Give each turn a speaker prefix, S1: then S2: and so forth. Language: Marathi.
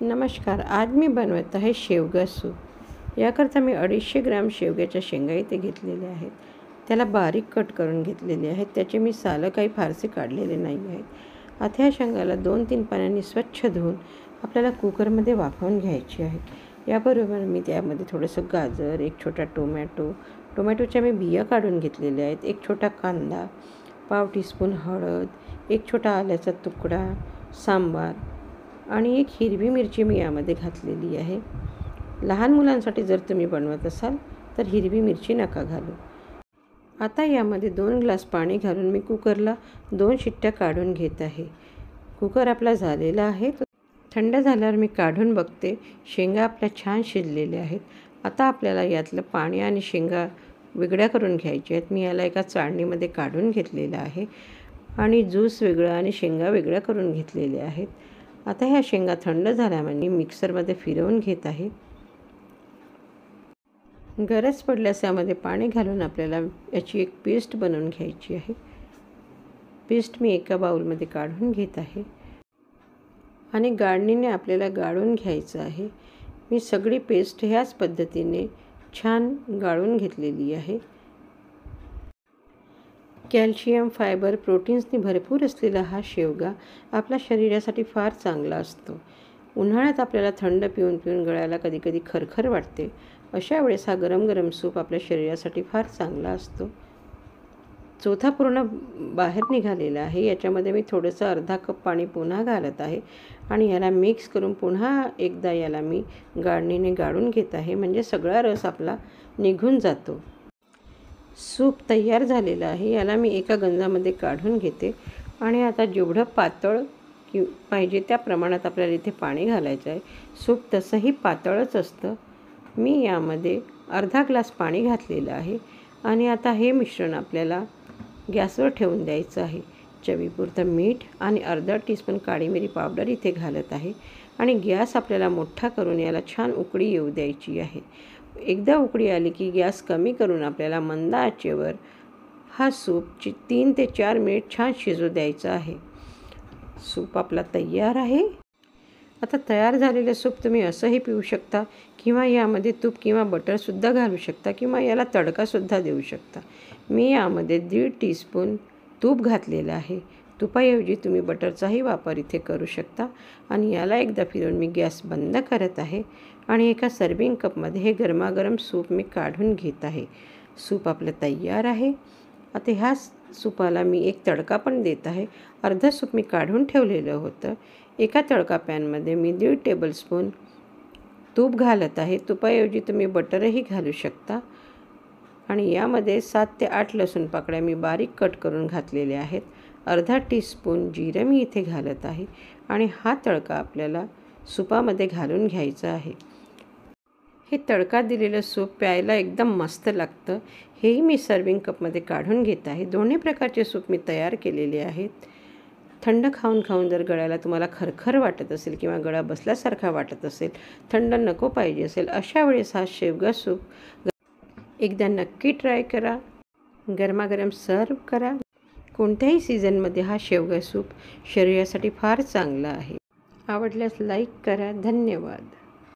S1: नमस्कार. आज मी बनवत आहे शेवगा सूप. याकरता मी 250 ग्राम शेवग्याच्या शेंगा इथे घेतलेल्या आहेत. त्याला बारीक कट करून घेतलेले आहेत. त्याचे मी सालं काही फारसे काढलेले नाही आहेत. आता ह्या शेंगाला 2-3 पाण्याने स्वच्छ धुवून आपल्याला कुकरमध्ये वाफवून घ्यायची आहे. याबरोबर मी त्यामध्ये थोडंसं गाजर, एक छोटा टोमॅटोच्या मी बिया काढून घेतलेल्या आहेत, एक छोटा कांदा, पाव टीस्पून हळद, एक छोटा आल्याचा तुकडा, सांबार आणि एक हिरवी मिरची मी यामध्ये घातलेली आहे. लहान मुलांसाठी जर तुम्ही बनवत असाल तर हिरवी मिरची नका घालू. आता यामध्ये 2 ग्लास पाणी घालून मी कुकरला 2 शिट्ट्या काढून घेत आहे. कुकर आपला झालेला आहे. थंड झाल्यावर मी काढून बघते. शेंगा आपल्या छान शिजलेल्या आहेत. आता आपल्याला यातलं पाणी आणि शेंगा वेगळ्या करून घ्यायच्या आहेत. मी याला एका चाळणीमध्ये काढून घेतलेलं आहे आणि ज्यूस वेगळं आणि शेंगा वेगळ्या करून घेतलेल्या आहेत. आता ह्या शेंगा थंड झाल्यामुळे मिक्सरमध्ये फिरवून घेत आहे. गरज पडल्यास यामध्ये पाणी घालून आपल्याला याची एक पेस्ट बनवून घ्यायची आहे. पेस्ट मी एका बाउलमध्ये काढून घेत आहे आणि गाळणीने आपल्याला गाळून घ्यायचं आहे. मी सगळी पेस्ट ह्याच पद्धतीने छान गाळून घेतलेली आहे. कॅल्शियम, फायबर, प्रोटीन्सनी भरपूर असलेला हा शेवगा आपल्या शरीरासाठी फार चांगला असतो. उन्हाळ्यात आपल्याला थंड पिऊन गळ्याला कधी खरखर वाटते. अशा वेळेस हा गरम सूप आपल्या शरीरासाठी फार चांगला असतो. चौथा पूर्ण बाहेर निघालेला आहे. याच्यामध्ये मी थोडंसं अर्धा कप पाणी पुन्हा घालत आहे आणि याला मिक्स करून पुन्हा एकदा याला मी गाळणीने गाळून घेत आहे, म्हणजे सगळा रस आपला निघून जातो. सूप तयार झालेलं आहे. याला मी एका गंजामध्ये काढून घेते आणि आता जेवढं पातळ पाहिजे त्या प्रमाणात आपल्याला इथे पाणी घालायचं आहे. सूप तसंही पातळच असतं. मी यामध्ये अर्धा ग्लास पाणी घातलेलं आहे आणि आता हे मिश्रण आपल्याला गॅसवर ठेवून द्यायचं आहे. चवीपुरतं मीठ आणि अर्धा टीस्पून काळी मिरी पावडर इथे घालत आहे आणि गॅस आपल्याला मोठा करून याला छान उकळी येऊ द्यायची आहे. एकदा उकळी आली की गॅस कमी करून आपल्याला मंद आचेवर हा सूप 3 ते 4 मिनिट छान शिजू द्यायचा आहे. सूप आपला तयार आहे. आता तयार झालेलं सूप तुम्ही असंही पिऊ शकता किंवा यामध्ये तूप किंवा बटरसुद्धा घालू शकता किंवा याला तडकासुद्धा देऊ शकता. मी यामध्ये 1.5 टीस्पून तूप घातलेलं आहे. तुपाऐवजी तुम्ही बटरचाही वापर इथे करू शकता आणि याला एकदा फिरवून मी गॅस बंद करत आहे आणि एका सर्विंग कपमध्ये हे गरमागरम सूप मी काढून घेत आहे. सूप आपलं तयार आहे. आता ह्या सूपाला मी एक तडका पण देत आहे. अर्धं सूप मी काढून ठेवलेलं होतं. एका तडका पॅनमध्ये मी 1.5 टेबलस्पून तूप घालत आहे. तुपाऐवजी तुम्ही बटरही घालू शकता आणि यामध्ये 7 ते 8 लसूण पाकळ्या मी बारीक कट करून घातलेल्या आहेत. अर्धा टीस्पून जिरं मी इथे घालत आहे आणि हा तडका आपल्याला सूपामध्ये घालून घ्यायचा आहे. हे तडका दिलेलं सूप प्यायला एकदम मस्त लागतं. हेही मी सर्विंग कपमध्ये काढून घेत आहे. दोन्ही प्रकारचे सूप मी तयार केलेले आहेत. थंड खाऊन जर गळ्याला तुम्हाला खरखर वाटत असेल किंवा गळा बसल्यासारखा वाटत असेल, थंड नको पाहिजे असेल, अशा वेळेस हा शेवगा सूप एकदा नक्की ट्राय करा. गरमागरम सर्व करा. कोणत्याही सीझनमध्ये हा शेवगा सूप शरीरासाठी फार चांगला आहे. आवडल्यास लाईक करा. धन्यवाद.